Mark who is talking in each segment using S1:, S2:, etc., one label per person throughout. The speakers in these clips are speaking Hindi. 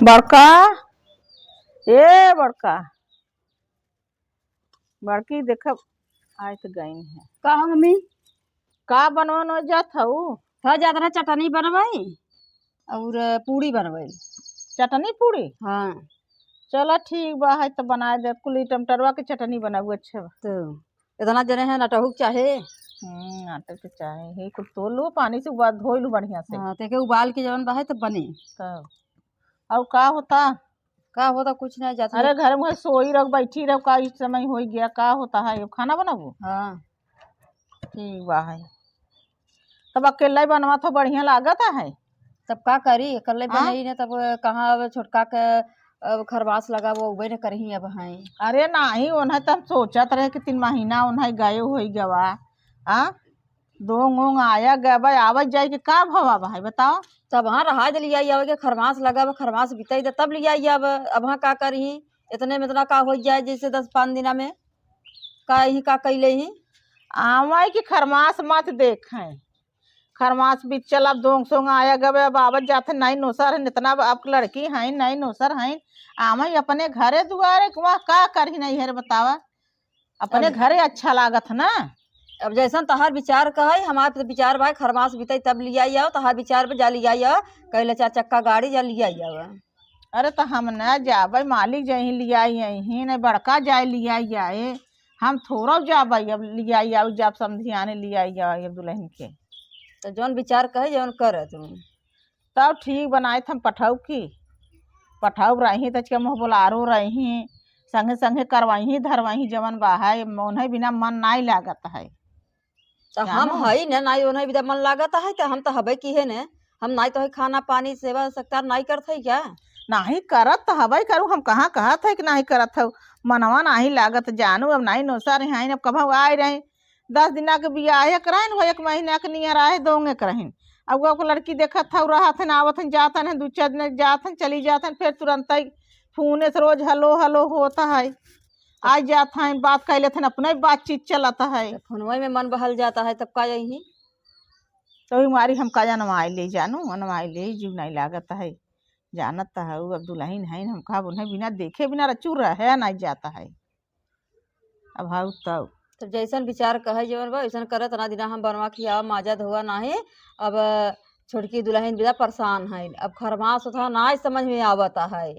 S1: बड़का ए बड़का बड़की देखब आय तो गई है
S2: का मम्मी
S1: का बनवन जात हूँ।
S2: था ज्यादा ना चटनी बनवाई और पूरी बनवाई।
S1: चटनी पूरी
S2: हाँ
S1: चलो ठीक बा है तो बना दे कुली टमाटरवा की चटनी बनाबू अच्छा बा।
S2: तो इतना जने है नटहुक चाहे।
S1: आटे के चाहे हे कुल तोल लो पानी से उबाल धो लू बढ़िया से
S2: हाँ तेके उबाल के जवन बा है तो बने।
S1: तब और का होता।
S2: का होता कुछ नहीं जाती।
S1: अरे घर में सोई रख बैठी रह का इस समय हो गया का होता है खाना बनाबू।
S2: हाँ
S1: ठीक बा है तब अकेला ही बनवा तो बढ़िया लागत है।
S2: तब का करी कल
S1: हाँ?
S2: बनई ने तब कहाँ अब छोटका के अब खरवास लगा वो उबे ने करही अब हैं।
S1: अरे नहीं उन्हें तो हम सोचत रहे कि 3 महीना उन्हें गए हो गवा आ दोंग ओंग आया गवा आवत जाए कि का भवा भाई बताओ।
S2: तब हाँ रहा दे लिया अब के खरमास लगा अब खरमास बिताई दे तब लिया अब हाँ का करही इतने में इतना का हो जाए जैसे 10-5 दिना में का ही का कैले ही।
S1: आवाई कि खरमास मत देखें खरमास बीच चल अब दोंग सोंग आया गवे अब आवत जाते नहीं नोसर है इतना अब लड़की हैं नहीं नोसर हैं आवाई अपने घरे दुआरे वहाँ का करही नहीं है रे बतावा अपने घरे अच्छा लागत ना।
S2: अब जैसा तहार विचार का है हमारे तो विचार भाई खरमास बीते तब लिया आओ तहार विचार पे जा लिया आओ कहले 4 चक्का गाड़ी जा लिया आओ।
S1: अरे तो हम न जाबे मालिक जही लिया यही नहीं बड़का जाए लिया आए हम थोड़ा जाबे अब लिया आओ जब समझियाने लिया अब दुल्हन के
S2: तो जौन विचार कहे जौन कर तुम
S1: तब ठीक बनाए थे हम पठाऊ रही तच के मुँह बोलारो रही संगे संगे करवाही धरवाही जवन बाहा उन्हें बिना मन नहीं लागत है।
S2: तो हम हई न नहीं उन्हें भी मन लागत है तो हम तो हबे की है न हम नहीं तो है खाना पानी सेवा सत्कार नहीं करते क्या।
S1: नहीं करत तो हवाई करूँ हम कहाँ कहत है कि नहीं करत हो मनवा नहीं लागत जानू अब नहीं नोसर हैं अब कभू आए रहे 10 दिना के बियाह कराइन वो 1 महीना के नियर आए दोंगे कराइन अब वो लड़की देखत था रहत है आवत है जात है 2-4 दिन जात है चली जात है फिर तुरंत ही फोन से रोज हलो हलो होता है आज जात है बात कह लेते अपने बातचीत चलता है
S2: फोनवा में मन बहल जाता है तब का यही
S1: तो हमारी हम का नवाई ले जानू नवाई ले जीव नहीं लागत है जानत है अब दुल्हन है हम कहा उन्हें बिना देखे बिना रचू रहे नहीं जाता है अब हाँ तब
S2: तो जैसन विचार कहे जवन बा वैसन करत ना दिना हम बनवा खिया माजा धोआ नाही अब छोटकी दुल्हन बिना परेशान है अब खरमास उठा ना समझ में आवता है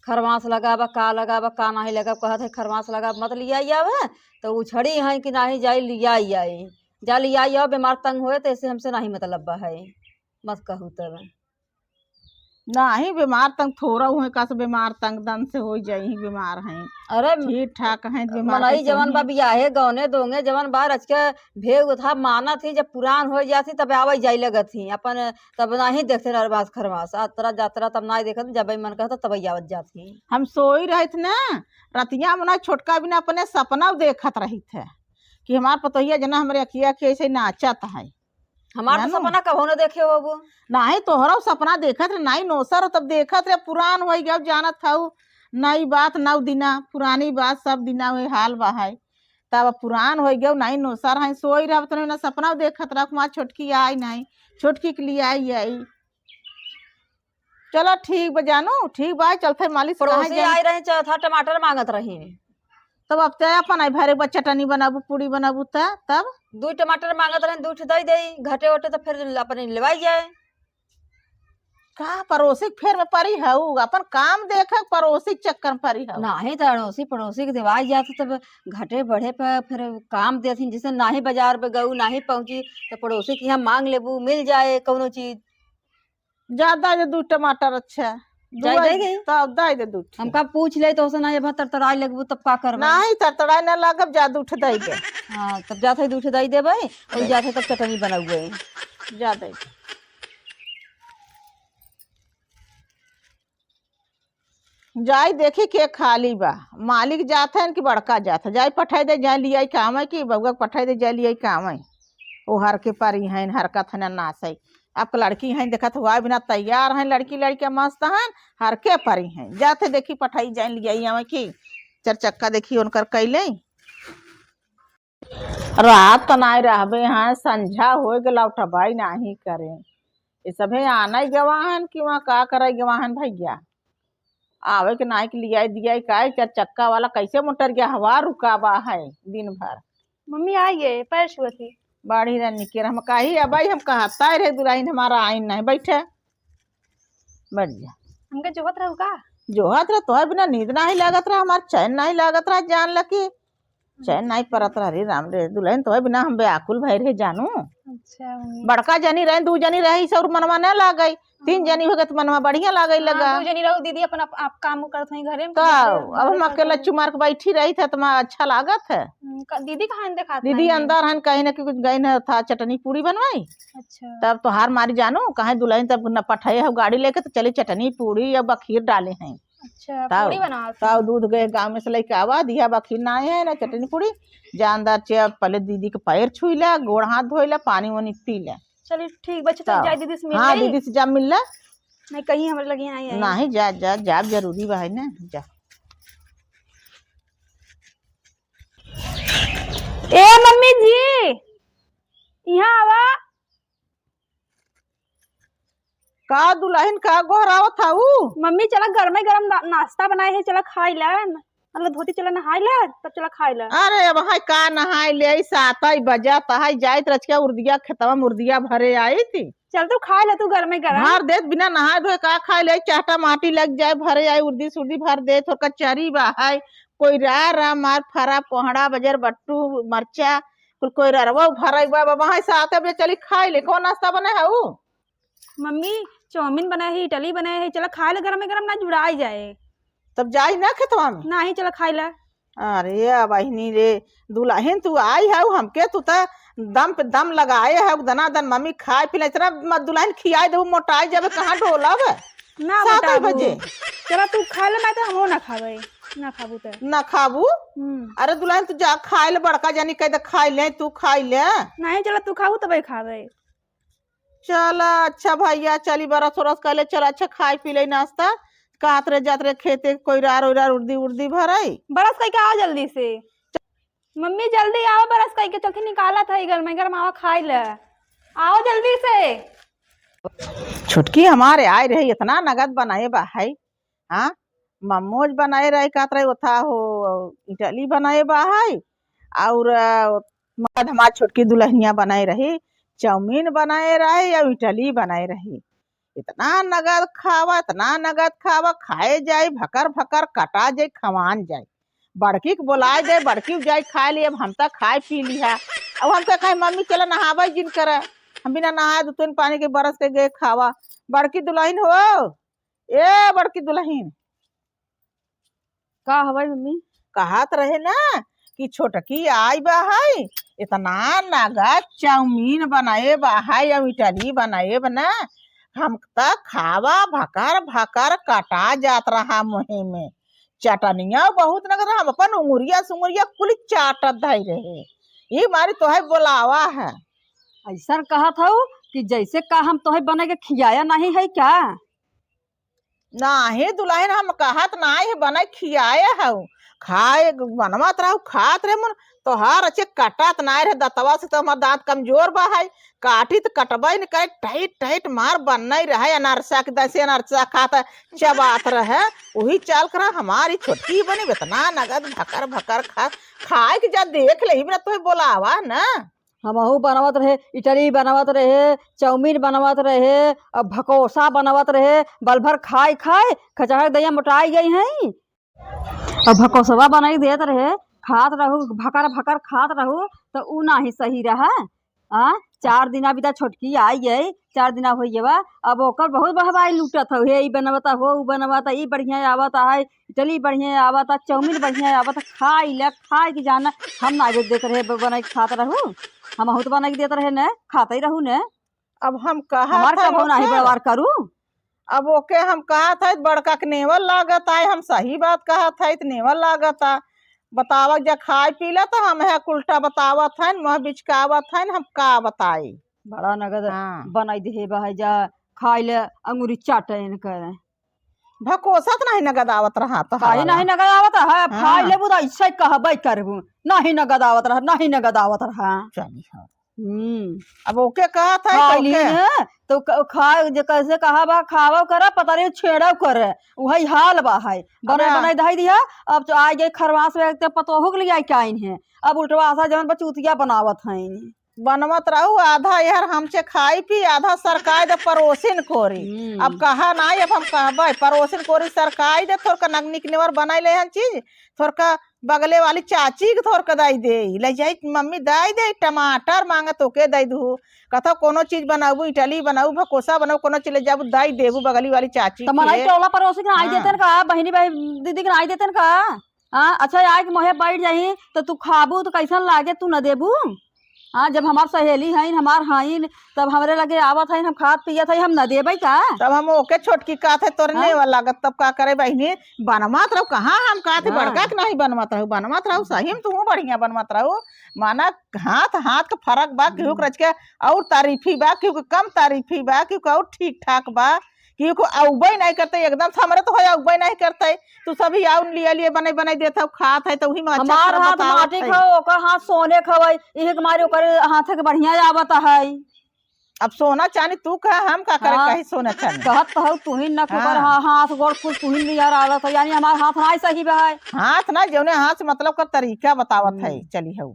S2: खरमास लगाबा का नाही लगा कहत है खरमास लगा मत लिया आवे तो उछड़ी है कि नाही जाई लिया आए जा लिया आओ बीमार तंग होए तो ऐसे हमसे नहीं मतलब बा है मत कहू तब
S1: नहीं बीमार तंग थोड़ा हुए का से बीमार तंग दन से हो जाई बीमार हैं
S2: अरे
S1: ठीक ठाक हैं बीमार
S2: मनई जवन बा बियाहे गौने दोंगे जवन बार अच के भेग था माना थी जब पुरान हो जाती तब आवे जाई लगत थी अपन तब नहीं देखते नरमास खरमास यात्रा यात्रा तब नहीं देखत जब मन कहता तब आवत जाती।
S1: हम सोई रहे थे ना रतिया में छोटका बिना अपने सपना देखत रही थे कि हमार पतोहिया जना हमारे अखिया के ऐसे नाचत है
S2: हमारा तो सपना कभो न देखे हो वो
S1: नहीं तोहरा सपना देखत रहे नहीं नोसर तब देखत रहे पुरान हो गया जानत था नई बात 9 दिना पुरानी बात सब दिना वही हाल बा है तब पुरान हो गया नहीं नोसर है सोई रहा तो ना सपना देखत रख वहाँ छोटकी आई नहीं छोटकी के लिए आई चलो ठीक बा जानू ठीक बा चलते मालिक
S2: पड़ोसी आई रहे था टमाटर मांगत रही
S1: तब अब तो अपन भरे बा चटनी बनाबू पूरी बनाबू तब
S2: 2 टमाटर मांगत रहे 2 दे दे घटे वटे तो फिर अपने लेवाई जाए
S1: का पड़ोसी फिर में परी है अपन काम देख पड़ोसी चक्कर में परी है
S2: नहीं तो अड़ोसी पड़ोसी के दिवाई जाते तब घटे बढ़े पर फिर काम देती जैसे नाही बाजार पे गऊ नाही पहुंची तो पड़ोसी की यहाँ मांग लेबू मिल जाए कौनो चीज
S1: ज्यादा जो 2 टमाटर अच्छा
S2: जाई देगी
S1: तब दे दे 2
S2: हमका पूछ ले तो ना जब तरतराई लगबू तब का करबा
S1: नहीं तरतड़ा न लगब ज्यादा उठ दे के
S2: हाँ तब जाते 2 दे देबे और जाते तब चटनी बनाऊए
S1: ज्यादा जाई देखी के खाली बा मालिक जाते हैं कि बड़का जाता जाई पठाई दे जाए लिया काम है कि बउआ पठाई दे जाए लिया काम है वो हर के परी हैं हरकत है नाच है अब लड़की हैं देखत हुआ बिना तैयार हैं लड़की लड़कियां मस्त हैं हर के परी हैं जाते देखी पठाई जाए लिया कि 4 चक्का देखी उनकर कैले रात तनाई रहबे हैं संझा हो गला उठबाई नहीं करे ये सभे आना गवाहन कि वहाँ का करे गवाहन भैया आवे के नाई के लिया दिया का चार चक्का वाला कैसे मोटर गया हवा रुकावा है दिन भर।
S3: मम्मी आइए पैर छुए थी।
S1: बाढ़ी रानी के हम कही अब हम कहता रहे दुराइन हमारा आइन नहीं बैठे बैठ जा।
S3: हमके जोहत रहू का?
S1: जोहत रहा तोहर बिना नींद नहीं लागत रहा हमार चैन नहीं लागत रहा जान लकी चैन नहीं परत रहा रे राम रे दुल्हन तोहर बिना हम बेआकुल भय रहे जानू।
S3: अच्छा मम्मी।
S1: बड़का जनी रहे दू जनी रही और मनवा न लाग गई तीन जनी हो गए तो मनवा बढ़िया लागे लगा।
S3: हाँ, दू जनी रहू दीदी अपन आप काम करत हई घरे में।
S1: तो अब हम अकेला चुमार के बैठी रही थे तो अच्छा लागत है।
S3: दीदी कहाँ देखा
S1: दीदी अंदर हन कहीं न कुछ गई न था चटनी पूरी बनवाई।
S3: अच्छा
S1: तब तो हार मारी जानू कहे दुल्हन तब न पठाए हो गाड़ी लेके तो चले चटनी पूरी या बखीर डाले हैं।
S3: अच्छा
S1: ताऊ
S3: पूरी बना
S1: ताऊ दूध गए गाँव में से लेके आवा दिया बखीर ना है ना चटनी पूरी जानदार चे पहले दीदी के पैर छुई ला गोड़ हाथ धोई ला पानी वानी पी ला।
S3: चलिए ठीक बच्चे तो जाए दीदी से मिल
S1: हाँ
S3: गई।
S1: दीदी से जब मिल ला
S3: नहीं कहीं हमारे लगी नहीं आई।
S1: नहीं जा जा जाब जरूरी बा है ना जा।
S3: ए मम्मी जी यहाँ आवा।
S1: का दुल्हन का गोहरावत था
S3: मम्मी चला गरम गरम नाश्ता बनाए है चला खाई ला मतलब धोती चला नहाई ला तब चला खाई ला।
S1: अरे अब हाय का नहाय ले 7 बजा तहाय जाइत रचका उर्दिया खेतवा मुर्दिया भरे आई थी।
S3: चल तू खा ले तू गरम गरम।
S1: भर देत बिना नहाए धोए का खाए ले चाटा माटी लग जाए भरे आई उर्दी सुर्दी भर देत और कचरी बाहाय कोई रा मार फरा पोहड़ा बजर बट्टू मरचा कोई ररवा भरे बाबा हाय 7 बजे चली खाए ले कौन नाश्ता बने है
S3: मम्मी चाउमीन बनाए है इडली बनाए है चला खा ले गरम गरम ना जुड़ाई जाए।
S1: तब जाई ना खेतवा में
S3: ना ही चला खाई ला।
S1: अरे बहिनी रे दुल्हन तू आई है हमके तू तो दम पे दम लगाए है दना दन मम्मी खाए पी इतना दुल्हन खियाए दे मोटाई जाबे कहाँ ढोलब
S3: ना
S1: 7 बजे।
S3: चला तू खा ले मैं तो हमो ना खावे ना खाबू तो
S1: ना खाबू। अरे दुल्हन तू जा खाए ले बड़का जानी कह दे खाई ले तू खाई ले
S3: नहीं चला तू खाऊ तब खावे।
S1: चला अच्छा भैया चली बरस उरस कर ले चल अच्छा खाए पी ले नाश्ता कात रे जात रे खेते कोई रार उर्दी उर्दी भराई
S3: बरस कह के आओ जल्दी से। मम्मी जल्दी आओ बरस कह के चलके निकाला था गरम गरम आवा खाई ले आओ जल्दी से।
S1: छुटकी हमारे आए रहे इतना नगद बनाए बा है। हाँ मोमोज बनाए रहे कात रहे था हो इडली बनाए बा है और हमारी छोटकी दुल्हनिया बनाए रही चाउमीन बनाए रहे या इडली बनाए रही। इतना नगद खावा खाए जाए भकर भकर कटा जाए खवान जाए बड़की के बोलाए जाए बड़की जाए खाए लिए अब हम तक खाए पी लिया। अब हम तो कहे मम्मी चलो नहावा जिन करे हम बिना नहाए दो पानी के बरस के गए खावा। बड़की दुल्हन हो ए बड़की दुल्हन
S2: का हवाई मम्मी
S1: कहत रहे ना कि छोटकी आई बा है इतना नगद चाउमीन बनाए बा है या इडली बनाए बना हम तक खावा भकर भकर कटा जात रहा मुहे में चटनिया बहुत नगर हम अपन उंगुरिया सुंगुरिया कुल चाटत धाई रहे ये मारी तोहे बोलावा है।
S2: ऐसा कहा था कि जैसे का हम तोहे बने के खियाया नहीं है क्या?
S1: नाही दुल्हन हम कहत नाही है बने खियाए है खाए बनवत रहो खात रहे मन तोहार अच्छे कटत नाय रहे दतवा से तो हमार दांत कमजोर बा है काटी तो कटबे न करे टाइट टाइट मार बन नहीं रहे अनारसा के दसे अनारसा खाता चबात रहे वही चाल कर हमारी छोटकी बनी इतना नगद भकर भकर खाए के जा देख ले ना तो बोलावा ना।
S2: हमहू बनावत रहे इडली बनावत रहे चाउमीन बनावत रहे अब भकोसा बनावत रहे बल भर खाए खाए खचहर दैया मोटाई गई है और भकोसवा बनाई देत रहे खात रहू भकर भकर खात रहू तो ऊ नाही सही रहा। 4 दिना बिता छोटकी आई गई 4 दिना हो गया अब ओकर बहुत बहवाई लूटत हो हे ई बनवता हो ऊ बनवता ई बढ़िया आवता है इडली बढ़िया आवता चाउमीन बढ़िया आवता खाए की जाना हम ना देते रहे बना के खात रहू हम तो बना के देते रहे न खाते ही रहू न।
S1: अब हम कहा
S2: हमार कबो नाही बर्बाद करू
S1: अब ओके हम कहा था बड़का के नेवल लागत आए हम सही बात कहा था नेवल लागत आ बतावा जा खाए पीला तो हम है उल्टा बतावा था मह बिचकावा था हम का बताई
S2: बड़ा नगद
S1: हाँ।
S2: बनाई दे बहाई जा खाए ले अंगूरी चाटन कर
S1: भकोसत नहीं नगद आवत रहा तो
S2: काहे नहीं नगद आवत है
S1: हाँ।
S2: खाए ले बुदा ऐसे कहबे करबू नहीं नगद आवत रहा नहीं नगद आवत रहा
S1: चली हाँ अब ओके कहा था
S2: खा
S1: तो
S2: ली
S1: ओके
S2: है तो खा जो कैसे कहा बा खावा करा पता नहीं छेड़ा करे वही हाल बा है बनाई
S1: अबे
S2: बनाई दही दिया। अब तो आ गई खरवास में तो पतोहू के लिए आई क्या है। अब उल्टवा आशा जवन बचूतिया बनावत है।
S1: बनमत रहू आधा यार हमसे खाई पी आधा सरकाई दे परोसिन कोरी। अब कहा नहीं अब हम कहबे परोसिन कोरी सरकाई दे थोड़ का नगनिक नेवर बनाई ले हन चीज थोड़ का बगले वाली चाची के थोड़ का दाई दे ले जाई मम्मी दाई दे टमाटर मांगत ओके दाई दू कथा कोनो चीज बनाऊ इटली बनाऊ भकोसा बनाऊ कोनो चीज ले जाबू दाई देबू बगली वाली चाची
S2: तो मलाई
S1: के।
S2: टोला पड़ोसी के आई
S1: हाँ।
S2: देते का बहनी भाई दीदी के आई देते का। हाँ अच्छा आए के मोहे बैठ जाही तो तू खाबू तो कैसन लागे तू न देबू। हाँ जब हमार सहेली है हमार हाइन तब हमरे लगे आवत है हम खात पियत है हम न देबै का।
S1: तब हम ओके छोटकी का थे तोरने
S2: हाँ?
S1: वाला लागत तब का करे बहनी बनमत रहो कहाँ हम का थे
S2: हाँ।
S1: बड़का के नहीं बनमत रहो बनमत रहो सही में तू बढ़िया बनमत रहो माना हाथ हाथ का फर्क बा केहू के रच के और तारीफी बा केहू के कम तारीफी बा केहू के और ठीक ठाक बा केहू को औबे नहीं करते एकदम से हमरे तो हो औबे नहीं करते तू सभी आउ लिए लिए बने बने देता हूँ खात है तो वही में अच्छा
S2: हमार
S1: खराब
S2: हाथ
S1: बतावत
S2: माटी
S1: है।
S2: खाओ ओकर हाथ सोने खवई इहे के मारे ओकर हाथ के बढ़िया आवत है।
S1: अब सोना चांदी तू कह हम का करे
S2: हाँ।
S1: कहीं सोना चांदी
S2: कहत तो तू ही न खबर
S1: हाँ।
S2: हाथ गोड़ कुछ तू ही नियर आवत है यानी हमार हाथ नहीं सही बा है।
S1: हाथ ना जौने हाथ से मतलब का तरीका बतावत है चली हूँ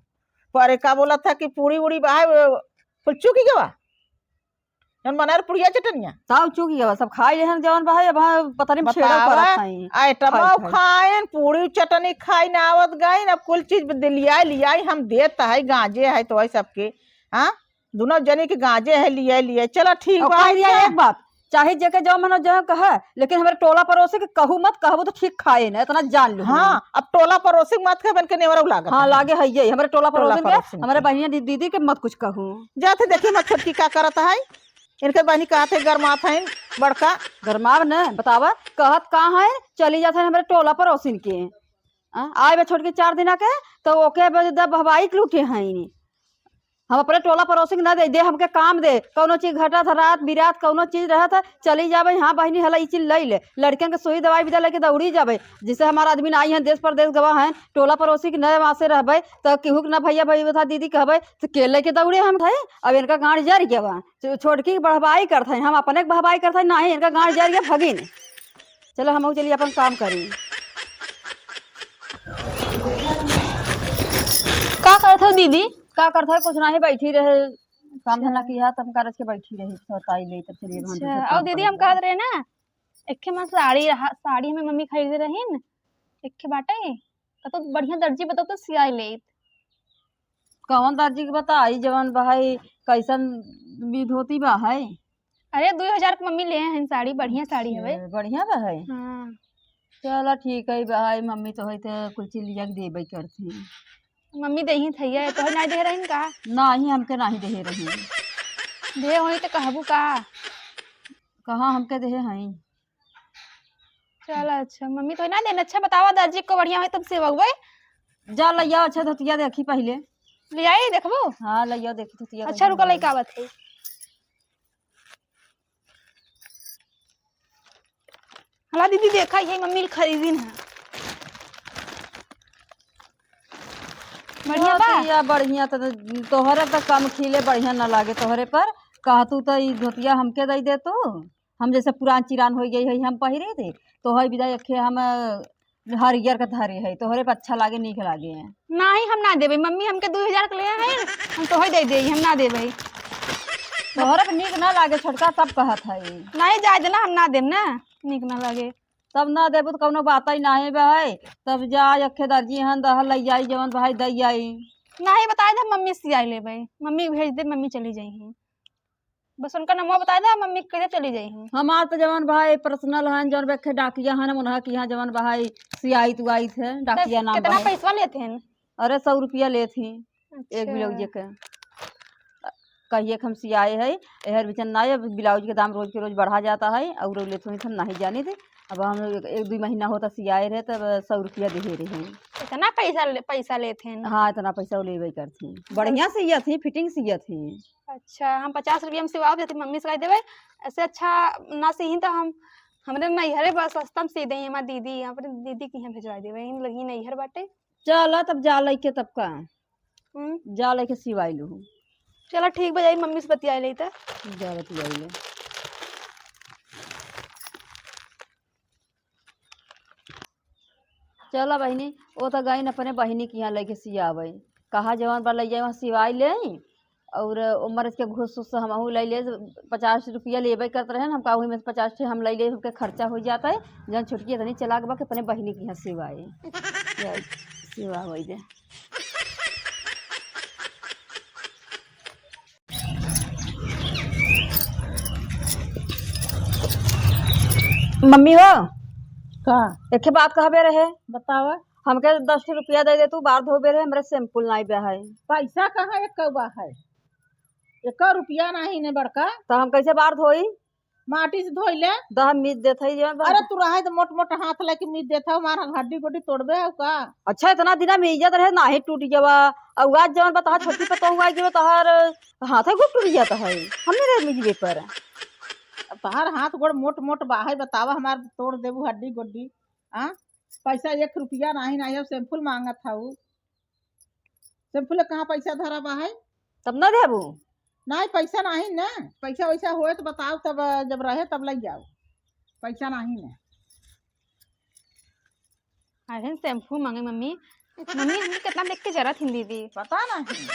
S1: पर का बोला था कि पूरी उड़ी बा फुलचू की गवा जौन बनाए पुड़िया चटनिया
S2: तब चुकी गवा सब खाई लेहन जवन बा है अब पता नहीं छेड़ा
S1: बतावा
S2: करत है।
S1: आइटम
S2: खाई।
S1: खाएन पूरी चटनी खाई ना आवत गई अब कुल चीज लिया लिया हम देता है गांजे है तो है सबके। हाँ दोनों जने के गांजे है लिए लिए चलो ठीक
S2: और
S1: बा
S2: कह दिया एक बात चाहे जेके जो मन जो कहे लेकिन हमारे टोला पड़ोसी के कहू मत कहबो तो ठीक खाए ना इतना जान लो।
S1: हाँ अब टोला पड़ोसी मत के बन के नेवरा लागत
S2: हाँ लागे है ये हमारे टोला
S1: टोला
S2: पड़ोसी
S1: पड़ोसी
S2: के
S1: के।
S2: हमारे बहनिया दीदी के मत कुछ कहूँ।
S1: जाते देखी मत छोटकी का करता है इनके बहनी कहा थे गरमात है बड़का
S2: गरमाव न बतावा कहत कहाँ है चली जाते हमारे टोला पड़ोसिन के। आए बे छोट के 4 दिन के तो ओके हवाई के लूटे हैं हम अपने टोला पड़ोसी के न दे हमके काम दे कौनो चीज घटा था रात बिरात कौनो चीज रहा था चली जाबे हाँ बहनी हला ई चीज ले ले लड़कियन के सुई दवाई विदा लेके दौड़ी जाबे जिससे हमारा आदमी आई है देश परदेश गवाह है टोला पड़ोसी के नए वासे रहबे तो केहू के न भैया भाई था दीदी कहबे तो के लेके दौड़े हम थे। अब इनका गाड़ जर गया बा छोटकी की बढ़वाई करते हैं हम अपने के बढ़वाई करते हैं ना ही इनका गाड़ जर गया भगिन। चलो हम चलिए अपन काम करी।
S3: का करत हो दीदी।
S2: का करता है कुछ नहीं बैठी रहे काम धंधा किया तब करज के बैठी रही सोताई ले तब चलिए भांति से
S3: अच्छा
S2: काम
S3: और दीदी
S2: कर
S3: हम
S2: लिया।
S3: कहत रहे ना एक में साड़ी हमें मम्मी खरीदे रहीन एक बाटे तो बढ़िया दर्जी बताओ तो सियाई ले।
S2: कौन दर्जी के बताई जवन भाई कैसन विधोती बा है।
S3: अरे 2000 के मम्मी ले हैं साड़ी बढ़िया साड़ी हवे।
S2: बढ़िया बा है।
S3: हाँ
S2: चलो ठीक है भाई मम्मी तो है तो कुछ चीज लिया के देबे करती
S3: मम्मी दही थैया तो नहीं दे रहीन का
S2: नहीं हमके नहीं दे रही
S3: दे होई तो कहबू का
S2: कहाँ हमके दे हैं।
S3: चल अच्छा मम्मी तो ना देन अच्छा बतावा दर्जी को बढ़िया है तब से बगवे
S2: जा लिया अच्छा धोतिया देखी पहले
S3: ले आई देखबो।
S2: हाँ लिया देखी धोतिया
S3: अच्छा रुका लइका आवत है। हला दीदी देखा ये मम्मी खरीदीन है बढ़िया बा।
S2: या बढ़िया तो तोहरे तो कम खिले बढ़िया न लागे तोहरे पर कहतू तो ई धोतिया हमके दई दे तू हम जैसे पुरान चिरान हो गई है हम पहिरे थे तो है विदा अखे हम हरियर का धरे है तोहरे पर अच्छा लागे नीक लागे है।
S3: नहीं हम ना देबे मम्मी हमके 2000 के ले हैं हम तो ही दे दे हम ना देबे
S2: तोहरे पर नीक ना लागे छोटका तब कहत है
S3: नहीं जाए देना हम ना देम ना नीक ना लगे
S2: तब ना देबू तो कौनो बात ही नहीं भाई तब जा अखे दर्जी हन दह लई जाई जवन भाई दई आई
S3: नहीं बताए थे मम्मी सियाई लेबे मम्मी भेज दे मम्मी चली जाई बस उनका नंबर बताए दे मम्मी कैसे चली जाई।
S2: हमार तो जवन भाई पर्सनल हन जवन बेखे डाकिया हन उन्हा की यहाँ जवन भाई सियाई तू आई थे डाकिया नाम
S3: कितना
S2: भाई
S3: पैसा लेते हैं।
S2: अरे 100 रुपया ले थी एक
S3: अच्छा।
S2: ब्लाउज के कहिए कि हम सियाए है एहर बिचन ना ब्लाउज के दाम रोज के रोज बढ़ा जाता है और ले थोड़ी हम नहीं जाने थे अब हम 1-2 महीना होता सियाए रहे तब 100 रुपया दे रहे हैं।
S3: इतना पैसा लेते हैं।
S2: हाँ इतना पैसा ले करती बढ़िया सिया थी फिटिंग सिया थी।
S3: अच्छा हम 50 रुपया में सिवा देते मम्मी से कह देवे ऐसे अच्छा ना सही तो हम हमरे नैहरे बस सस्ता में सी दे हमारी दीदी यहाँ पर दीदी की यहाँ भिजवा देवे इन लगी नैहर बाटे।
S2: चल तब जा लेके तब का जा लेके सिवाई लू
S3: चलो ठीक बजाई मम्मी से बतिया ले तो।
S2: जा बतियाइए। चला बहिनी, वो तो गई अपने बहिनी के यहाँ लेके सियावे। कहा जवन बार ले जाए वहाँ सिवाई ले आई। और उमर इसके घूस उस हमहू ले ले 50 रुपया लेबे करते रहे। हम कहूँ में 50 ठे हम ले ले, हमके खर्चा हो जाता है। जन छुटकी इतनी चला के अपने बहिनी के यहाँ सिवाए सिवा हो दे। मम्मी हो
S1: का
S2: एक बात कहबे रहे।
S1: बतावा।
S2: हमके 10 रुपया दे दे तू, बाहर धोबे रहे हमरे सैंपल नहीं बे है।
S1: पैसा कहाँ एक कौवा है, एक रुपया नहीं ने बड़का।
S2: तो हम कैसे बाहर धोई?
S1: माटी से धोई ले।
S2: दह मीत देते ही
S1: अरे तू रहा तो मोट मोट हाथ लेके मीट देता हमारा हड्डी गोड्डी तोड़बे है का।
S2: अच्छा इतना दिना में इज्जत रहे ना ही टूट जावा। और आज जवन बता छोटी पता हुआ कि तहार हाथ गुट टूट जाता है। हमने रे मिजबे पर
S1: तहार हाथ गोड़ मोट मोट बाहे बतावा हमार तोड़ देबू हड्डी गोड्डी। हाँ पैसा 1 रुपया नहीं है। सैंपल मांगा था वो सैंपल कहाँ पैसा धरा बाहे।
S2: तब ना देबू।
S1: नहीं पैसा नहीं ना, पैसा वैसा होए तो बताओ, तब जब रहे तब लग जाओ। पैसा नहीं ना।
S3: अरे शैम्पू मांगे मम्मी। मम्मी हमको कितना देख के जरूरत थी दीदी।
S1: पता नहीं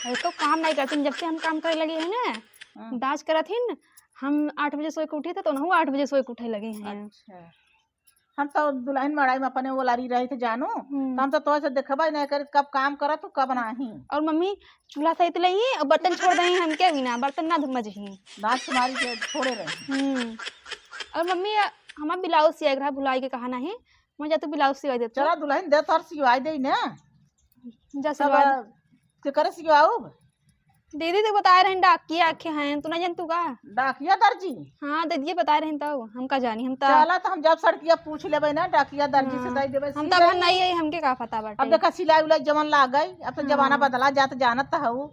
S3: अरे तो काम नहीं करती, जब से हम काम करे लगे हैं ना, दाज करत हिन। हम 8 बजे सोए के उठे थे तो नहु 8 बजे सोए के उठे लगे हैं।
S1: अच्छा हम तो दुल्हन मड़ाई में अपने वो लारी रही थे जानू, तो हम तो से देखबा नहीं करे कब काम करा तो कब नहीं।
S3: और मम्मी चूल्हा सहित लही और बर्तन छोड़ दही हम के बिना बर्तन ना मजही
S1: नाच तुम्हारी के छोड़े रहे।
S3: और मम्मी हमारा ब्लाउज सिया रहा भुलाई के कहा नहीं, मैं जा तू ब्लाउज सिवा दे।
S1: चला दुल्हन दे तोर सिवाई दे ना।
S3: जा
S1: सब
S3: सिवा
S1: के करे सिवाऊ।
S3: दीदी तो बता रहे हैं डाकिया आखे हैं, तू ना जान तू का
S1: डाकिया दर्जी।
S3: हाँ दीदी बता रहे हैं तो हम का जानी। हम तो
S1: चला तो हम जब सड़किया पूछ लेबे ना डाकिया दर्जी से दे देबे।
S3: हम तो अब नहीं है, हमके का पता बाटे।
S1: अब देखा सिलाई उलाई जमन ला गई, अब तो जमाना बदला जात जानत तो हूँ।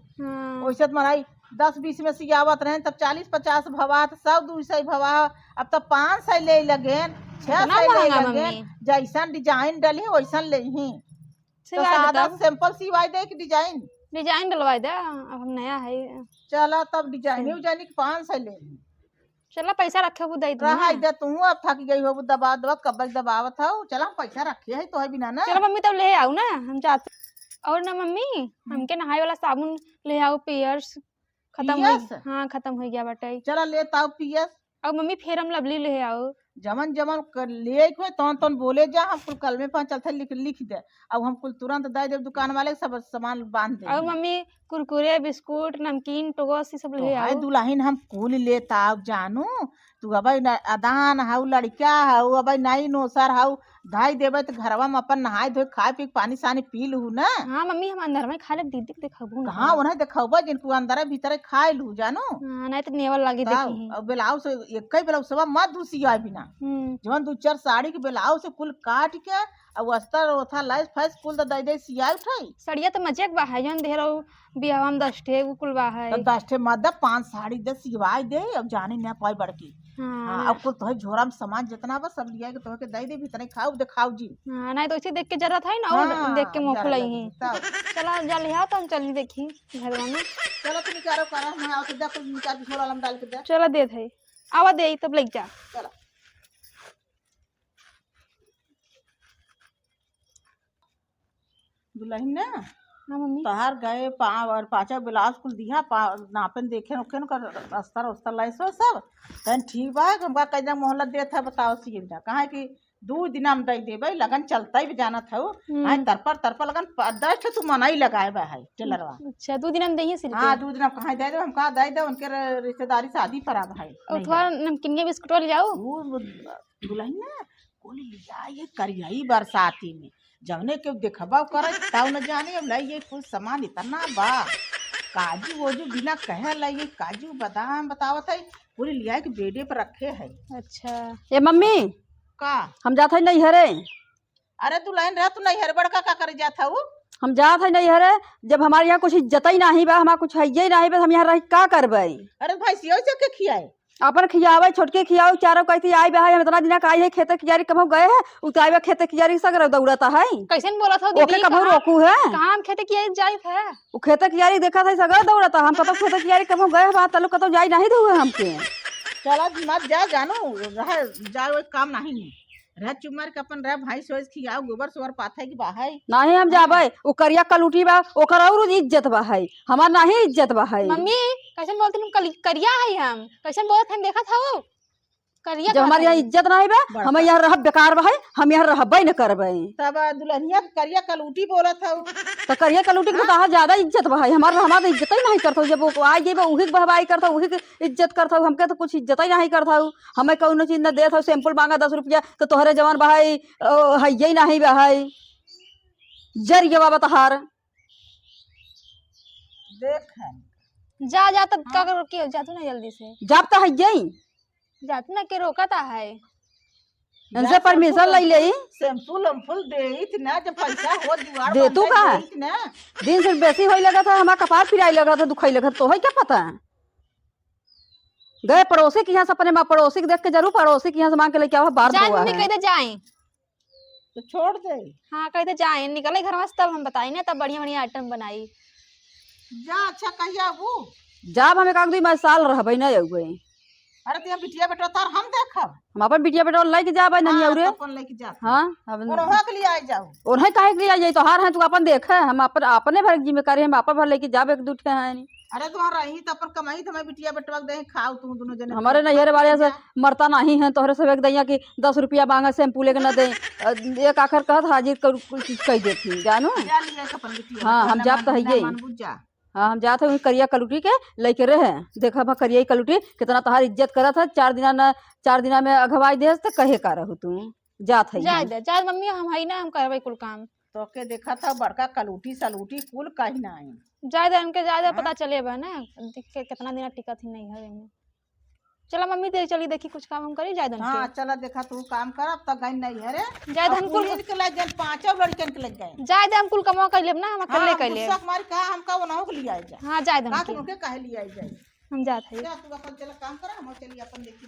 S1: वैसे तो मराई 10-20 में सियावत रहे, तब 40-50 भवा, 100-200 भवा। अब तो 500 ले लगे, 600 ले लगे। जैसन डिजाइन डली वैसन ले ही। तो सादा सिंपल सिवाई दे कि डिजाइन
S3: डिजाइन डलवा दे। अब हम नया है।
S1: चला तब डिजाइन उजाइन 500 ले ही।
S3: चला पैसा रखे वो दे
S1: रहा दे तू। अब थक गई हो दबा दबा कब्बल दबावत हो। चला पैसा रखे है तो है बिना ना।
S3: चलो मम्मी तब ले आओ ना, हम जाते। और ना मम्मी हमके नहाए वाला साबुन ले आओ, पियर्स खत्म हो। हाँ खत्म हो गया बाटे।
S1: चला ले ताओ पियर्स।
S3: और मम्मी फेर हम लवली ले आओ।
S1: जमन जमन ले तौन तौन बोले जा, हम कुल कल में 5 चलते लिख दे। अब हम कुल तुरंत दे दे दुकान वाले सब सामान बांध दे।
S3: और मम्मी कुरकुरे बिस्कुट नमकीन टोगस सब ले आओ।
S1: दुल्हन हम कुल लेता जानू। तू अब अदान हाउ लड़का हाउ अब नई नोसर हाउ धाई देवे तो घरवा में अपन नहाए धोए खाए पी पानी सानी पी लू ना।
S3: हाँ मम्मी हम अंदर में खा ले दीदी के देखबू ना।
S1: हाँ उन्हें देखबा जिनको अंदर भीतर खाए लू जानू।
S3: नहीं तो नेवल लगी देखी।
S1: अब ब्लाउज एक ही ब्लाउज सब मत दूसिया बिना। जवन 2-4 साड़ी के ब्लाउज से कुल काट के और अस्तर ओथा लाइस फैस कुल दे दे सिया उठाई।
S3: सड़िया तो मजे बा है जन देरो बियाह में 10 ठे कुल बा है।
S1: तो 10 ठे मत 5 साड़ी दे सिवाई दे। अब जाने ना पाई बड़की। हाँ अब कुल तो झोरा में सामान जितना बस सब लिया के तो के दे दे भीतर खाओ दिखाओ जी।
S3: हां नहीं तो इसे देख के जरूरत है ना। और देख के मुंह खुलाई है। चला जा ले आ तो हम चली देखी घरवा में।
S1: चलो तुम निकालो करा मैं आओ तो देख निकाल के झोरा में डाल के दे।
S3: चला दे थे आवा दे तब लेके जा।
S1: चलो दुल्हन ना।
S3: हाँ मम्मी
S1: तहार गए और 5 ब्लाउज कुल दिया नापन देखे ओखे कर अस्तर उस्तर लाइसो सब तन ठीक बा। हमका कैजा मोहलत देत है बताओ सी कहा कि 2 दिन हम दे देबे लगन चलता ही जाना था। आई तरपर लगन 10 तू मनाई लगाए बा है टेलरवा।
S3: अच्छा 2 दिन हम दही सिर्फ।
S1: हां 2 दिन कहां दे दे हम कहा दे दे उनके रिश्तेदारी शादी पर आ भाई।
S3: और थोड़ा नमकीन बिस्कुट ले जाओ।
S1: दुल्हन ना कोई लिया ये करियाई बरसाती में जवने के देखबा करे ताऊ न जाने। अब लाइए कुछ सामान इतना बा काजू वोजू बिना कहे लाइए काजू बादाम बतावत है पूरी लिया के बेडे पर रखे है।
S3: अच्छा
S2: ये मम्मी
S1: का
S2: हम जात है नहीं हरे।
S1: अरे दुल्हन रह तू नहीं हर बड़का का करे जात हूँ।
S2: हम जात है नहीं हरे जब हमारे यहाँ कुछ इज्जत ही नहीं बा, हमारा कुछ है ही नहीं बा, हम यहाँ रह का करबे।
S1: अरे भाई सियो से के खियाए
S2: अपन खियावे छोटके खियावे चारों कहती आई बहाई हम इतना दिना का आई है खेते कियारी कभू गए है उतावे खेते कियारी सगर दौड़ता है
S3: कैसे बोला था
S2: ओके
S3: दीदी
S2: कभू रोकू है
S3: कहाँ हम खेते किया जाई है
S2: वो खेते कियारी देखा था सगर दौड़ता हम कतो खेते कियारी कभू गए बात तलो कतो जाई नहीं दुए हमके
S1: चला मत जा जानू रह जा वो काम नहीं है रह चुप मार के अपन रह भाई सोच खियाओ गोबर सोबर पाथे की बाहर
S2: नहीं हम जाबे वो करिया कलूटी बा ओकर और इज्जत बा है हमार नहीं इज्जत बा है
S3: मम्मी कैसे बोलते हम करिया है हम कैसे बोलते हम देखा था वो करिया
S2: जब हमारे यहाँ इज्जत नहीं बा हम यहाँ रह बेकार बा है हम यहाँ रहबे न करबे
S1: तब दुल्हनिया के करिया कलूटी बोला था
S2: तो करिया कलूटी के तो कहा ज्यादा इज्जत बा है हमारा इज्जत ही नहीं करता जब वो आई गई उही के बहबाई करता उही के इज्जत करता हमके तो कुछ इज्जत ही नहीं करता हमें कौनो चीज न देता सैंपल मांगा 10 रुपया तो तोहरे जवान बहाई है यही नहीं बहाई जर ये बाबा तहार
S1: देख
S3: जा जा तब का करो कि जा तू ना जल्दी से
S2: जब तो है यही
S3: जा तू ना के रोकता है
S2: इनसे परमिशन ले ले
S1: सैंपल अम्पुल दे ना जब पैसा हो जुगाड़
S2: दे तू का
S1: ना
S2: दिन से बेसी होई लगा था हमारा कपार फिराई लगा था दुखाई लगा तो है क्या पता गए पड़ोसी के यहाँ से अपने माँ पड़ोसी के देख के जरूर पड़ोसी के यहाँ से मांग के लेके आओ बाहर
S3: जा
S2: हुआ
S3: मम्मी
S2: है
S3: कहते जाए
S1: तो छोड़ दे
S3: हाँ कहते जाए निकले घर में से तब हम बताई ना तब बढ़िया बढ़िया आइटम बनाई
S1: जा अच्छा कहिया वो
S2: जब हमें कागदी मैं साल रहबे नहीं अउए
S1: अरे ते बिटिया बेटा तार हम देखब
S2: हम अपन बिटिया बेटा लेके जाबे नहीं औरे
S1: अपन लेके जा
S2: हां
S1: ओनहा के लिए आ जाओ
S2: उन्हें काहे के लिए जाई तो हार है तू अपन देख हम अपन अपने भर जिम्मेदारी हम अपन भर लेके जाबे एक दूठे है नहीं
S1: अरे तोहर रही तो अपन कमाई तो मैं बिटिया बेटवा दे खाओ तू दोनों जने
S2: हमारे नैहर वाले से मरता नहीं है तोहरे सब एक दैया कि 10 रुपया मांगा शैम्पू लेके न दे एक आखिर कहत हाजिर कह देती जानू
S1: जा लिया अपन बिटिया
S2: हाँ हम जाब तो है ये हाँ हम जाते हुए करिया कलूटी के लेके रहे देखा भा करिया कलूटी कितना तहार इज्जत करत है 4 दिना में अगवाई दे तो कहे का रहू तू जात है
S3: जा दे जा मम्मी हम है ना हम करबे कुल काम
S1: तो के देखा था बड़का कलूटी सलूटी कुल कहीं ना आई
S3: जाए दे उनके जाए दे पता चले बा ना के कितना दिन टिकत ही नहीं है में चला मम्मी दे चली देखी कुछ काम हम करी जाए दे
S1: हां चला देखा तू काम कर अब तक गई नहीं है रे
S3: जाए दे हम कुल
S1: के लग गए पांचों लड़कन के लग गए
S3: जाए दे हम कुल कमा कर लेब ना हम अकेले कर लेब
S1: सब मार कहा हमका ओनहो के लिए आ जा
S3: हां जाए दे
S1: का तुमके काहे लिए आई जाए
S3: हम जात है
S1: जा तू अपन चला काम कर हम चली अपन देखी